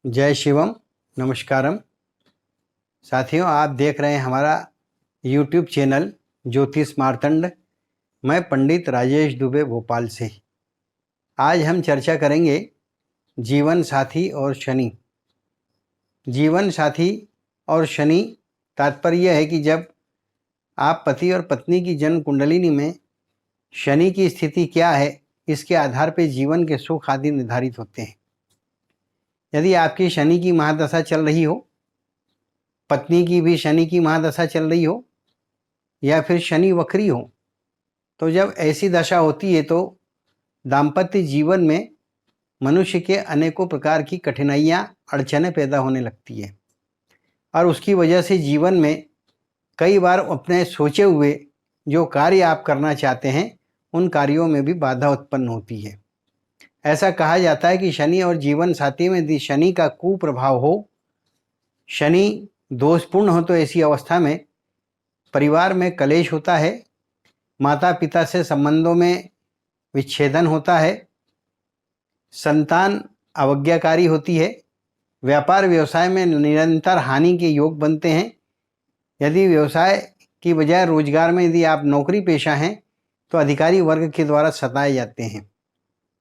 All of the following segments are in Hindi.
जय शिवम, नमस्कारम। साथियों, आप देख रहे हैं हमारा यूट्यूब चैनल ज्योतिष मार्तंड। मैं पंडित राजेश दुबे भोपाल से। आज हम चर्चा करेंगे जीवन साथी और शनि। जीवन साथी और शनि, तात्पर्य है कि जब आप पति और पत्नी की जन्म कुंडलिनी में शनि की स्थिति क्या है, इसके आधार पर जीवन के सुख आदि निर्धारित होते हैं। यदि आपकी शनि की महादशा चल रही हो, पत्नी की भी शनि की महादशा चल रही हो, या फिर शनि वक्री हो, तो जब ऐसी दशा होती है तो दाम्पत्य जीवन में मनुष्य के अनेकों प्रकार की कठिनाइयाँ, अड़चनें पैदा होने लगती है और उसकी वजह से जीवन में कई बार अपने सोचे हुए जो कार्य आप करना चाहते हैं उन कार्यों में भी बाधा उत्पन्न होती है। ऐसा कहा जाता है कि शनि और जीवन साथी में यदि शनि का कुप्रभाव हो, शनि दोषपूर्ण हो, तो ऐसी अवस्था में परिवार में कलेश होता है, माता पिता से संबंधों में विच्छेदन होता है, संतान अवज्ञाकारी होती है, व्यापार व्यवसाय में निरंतर हानि के योग बनते हैं। यदि व्यवसाय की बजाय रोजगार में यदि आप नौकरी पेशा हैं तो अधिकारी वर्ग के द्वारा सताए जाते हैं।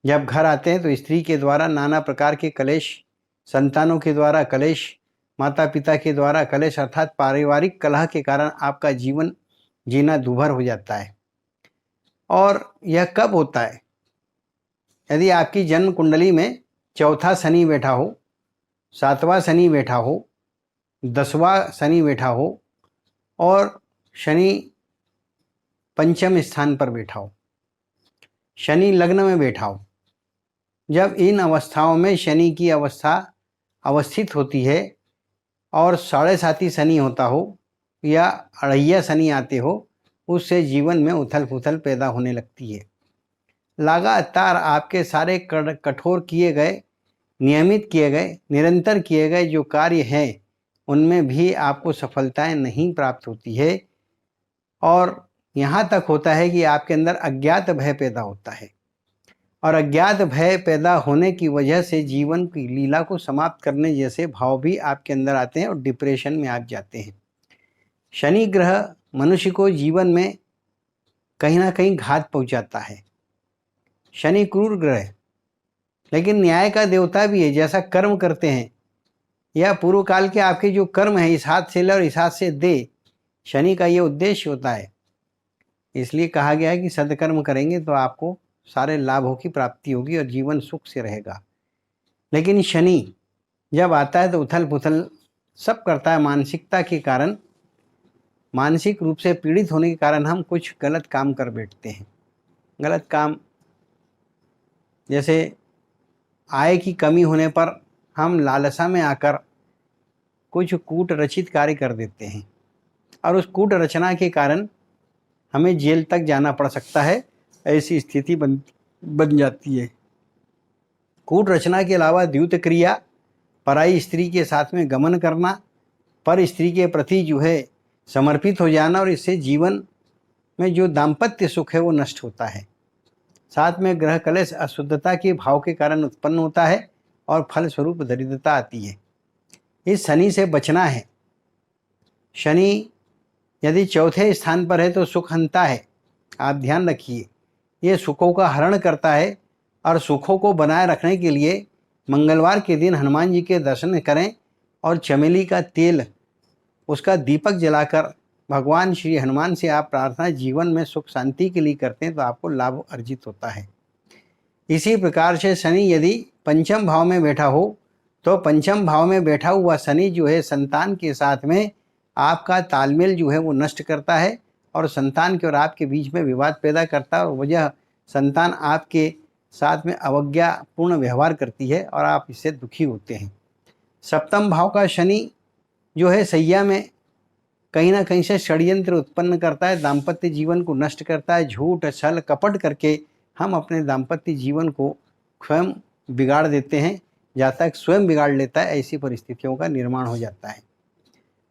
जब घर आते हैं तो स्त्री के द्वारा नाना प्रकार के कलेश, संतानों के द्वारा कलेश, माता पिता के द्वारा कलेश, अर्थात पारिवारिक कलह के कारण आपका जीवन जीना दूभर हो जाता है। और यह कब होता है? यदि आपकी जन्म कुंडली में चौथा शनि बैठा हो, सातवां शनि बैठा हो, 10वां शनि बैठा हो और शनि पंचम स्थान पर बैठा हो, शनि लग्न में बैठा हो। जब इन अवस्थाओं में शनि की अवस्था अवस्थित होती है और 7.5 शनि होता हो या अढ़ैया शनि आते हो, उससे जीवन में उथल पुथल पैदा होने लगती है। लगातार आपके सारे कठोर किए गए, नियमित किए गए, निरंतर किए गए जो कार्य हैं उनमें भी आपको सफलताएं नहीं प्राप्त होती है और यहाँ तक होता है कि आपके अंदर अज्ञात भय पैदा होता है और अज्ञात भय पैदा होने की वजह से जीवन की लीला को समाप्त करने जैसे भाव भी आपके अंदर आते हैं और डिप्रेशन में आप जाते हैं। शनि ग्रह मनुष्य को जीवन में कहीं ना कहीं घात पहुंचाता है। शनि क्रूर ग्रह है, लेकिन न्याय का देवता भी है। जैसा कर्म करते हैं या पूर्व काल के आपके जो कर्म है, इस हाथ से ले और इस हाथ से दे, शनि का ये उद्देश्य होता है। इसलिए कहा गया है कि सदकर्म करेंगे तो आपको सारे लाभों की प्राप्ति होगी और जीवन सुख से रहेगा। लेकिन शनि जब आता है तो उथल पुथल सब करता है। मानसिकता के कारण, मानसिक रूप से पीड़ित होने के कारण हम कुछ गलत काम कर बैठते हैं। गलत काम जैसे आय की कमी होने पर हम लालसा में आकर कुछ कूट रचित कार्य कर देते हैं और उस कूट रचना के कारण हमें जेल तक जाना पड़ सकता है। ऐसी स्थिति बन जाती है। कूट रचना के अलावा द्यूत क्रिया, पराई स्त्री के साथ में गमन करना, पर स्त्री के प्रति जो है समर्पित हो जाना, और इससे जीवन में जो दाम्पत्य सुख है वो नष्ट होता है। साथ में ग्रह कलेश अशुद्धता के भाव के कारण उत्पन्न होता है और फलस्वरूप दरिद्रता आती है। इस शनि से बचना है। शनि यदि चौथे स्थान पर है तो सुख हंता है। आप ध्यान रखिए, ये सुखों का हरण करता है और सुखों को बनाए रखने के लिए मंगलवार के दिन हनुमान जी के दर्शन करें और चमेली का तेल, उसका दीपक जलाकर भगवान श्री हनुमान से आप प्रार्थना जीवन में सुख शांति के लिए करते हैं तो आपको लाभ अर्जित होता है। इसी प्रकार से शनि यदि पंचम भाव में बैठा हो तो पंचम भाव में बैठा हुआ शनि जो है संतान के साथ में आपका तालमेल जो है वो नष्ट करता है और संतान के और आपके बीच में विवाद पैदा करता है और वजह संतान आपके साथ में अवज्ञापूर्ण व्यवहार करती है और आप इससे दुखी होते हैं। सप्तम भाव का शनि जो है सैया में कहीं ना कहीं से षड्यंत्र उत्पन्न करता है, दाम्पत्य जीवन को नष्ट करता है। झूठ छल कपट करके हम अपने दाम्पत्य जीवन को स्वयं बिगाड़ देते हैं। जहाँ तक स्वयं बिगाड़ लेता है, ऐसी परिस्थितियों का निर्माण हो जाता है।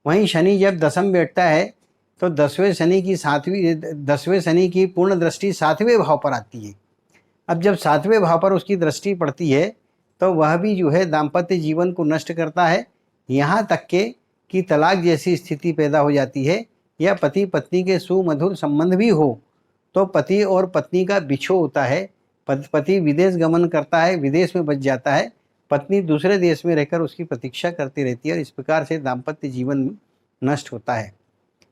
वहीं शनि जब दशम बैठता है तो 10वें शनि की पूर्ण दृष्टि 7वें भाव पर आती है। अब जब 7वें भाव पर उसकी दृष्टि पड़ती है तो वह भी जो है दाम्पत्य जीवन को नष्ट करता है। यहाँ तक के कि तलाक जैसी स्थिति पैदा हो जाती है, या पति पत्नी के सुमधुर संबंध भी हो तो पति और पत्नी का बिछो होता है। पति विदेश गमन करता है, विदेश में बच जाता है, पत्नी दूसरे देश में रहकर उसकी प्रतीक्षा करती रहती है, और इस प्रकार से दाम्पत्य जीवन नष्ट होता है।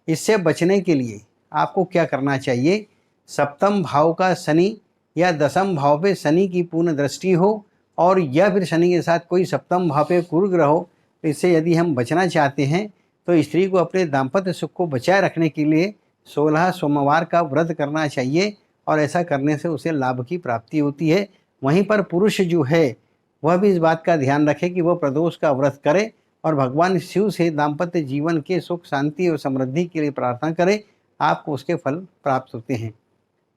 इससे बचने के लिए आपको क्या करना चाहिए? सप्तम भाव का शनि या दसम भाव पे शनि की पूर्ण दृष्टि हो, और या फिर शनि के साथ कोई सप्तम भाव पे कुरु ग्रह हो। इससे यदि हम बचना चाहते हैं तो स्त्री को अपने दाम्पत्य सुख को बचाए रखने के लिए 16 सोमवार का व्रत करना चाहिए, और ऐसा करने से उसे लाभ की प्राप्ति होती है। वहीं पर पुरुष जो है वह भी इस बात का ध्यान रखे कि वह प्रदोष का व्रत करे और भगवान शिव से दाम्पत्य जीवन के सुख शांति और समृद्धि के लिए प्रार्थना करे, आपको उसके फल प्राप्त होते हैं।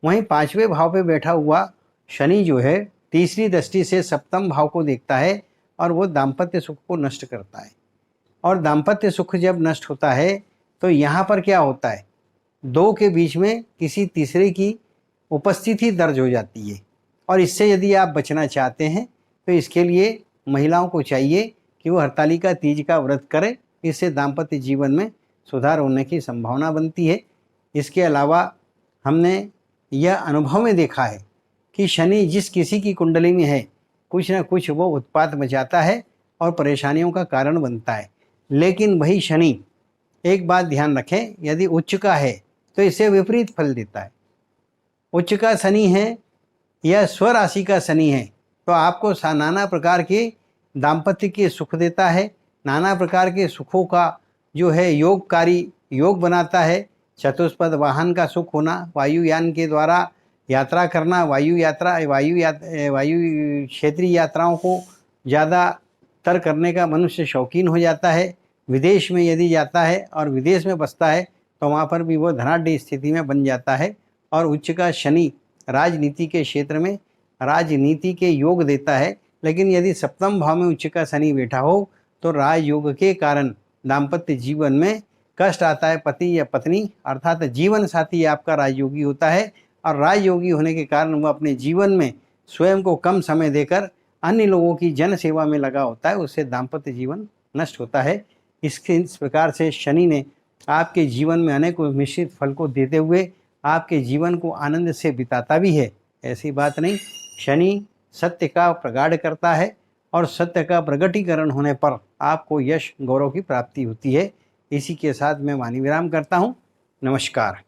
वहीं 5वें भाव पे बैठा हुआ शनि जो है तीसरी दृष्टि से सप्तम भाव को देखता है, और वो दाम्पत्य सुख को नष्ट करता है। और दाम्पत्य सुख जब नष्ट होता है तो यहाँ पर क्या होता है? दो के बीच में किसी तीसरे की उपस्थिति दर्ज हो जाती है, और इससे यदि आप बचना चाहते हैं तो इसके लिए महिलाओं को चाहिए कि वो हरतालिका तीज का व्रत करें। इससे दाम्पत्य जीवन में सुधार होने की संभावना बनती है। इसके अलावा हमने यह अनुभव में देखा है कि शनि जिस किसी की कुंडली में है, कुछ ना कुछ वो उत्पात मचाता है और परेशानियों का कारण बनता है। लेकिन वही शनि, एक बात ध्यान रखें, यदि उच्च का है तो इसे विपरीत फल देता है। उच्च का शनि है या स्वराशि का शनि है तो आपको नाना प्रकार के दाम्पत्य के सुख देता है, नाना प्रकार के सुखों का जो है योगकारी योग बनाता है। चतुष्पद वाहन का सुख होना, वायुयान के द्वारा यात्रा करना, वायु क्षेत्रीय यात्राओं को ज़्यादातर करने का मनुष्य शौकीन हो जाता है। विदेश में यदि जाता है और विदेश में बसता है तो वहाँ पर भी वो धनाढ़ स्थिति में बन जाता है। और उच्च का शनि राजनीति के क्षेत्र में राजनीति के योग देता है। लेकिन यदि सप्तम भाव में उच्च का शनि बैठा हो तो राजयोग के कारण दाम्पत्य जीवन में कष्ट आता है। पति या पत्नी अर्थात जीवन साथी आपका राजयोगी होता है, और राजयोगी होने के कारण वह अपने जीवन में स्वयं को कम समय देकर अन्य लोगों की जन सेवा में लगा होता है, उससे दाम्पत्य जीवन नष्ट होता है। इस प्रकार से शनि ने आपके जीवन में अनेक मिश्रित फल को देते हुए आपके जीवन को आनंद से बिताता भी है, ऐसी बात नहीं। शनि सत्य का प्रगाढ़ करता है, और सत्य का प्रगटीकरण होने पर आपको यश गौरव की प्राप्ति होती है। इसी के साथ मैं वाणी विराम करता हूँ। नमस्कार।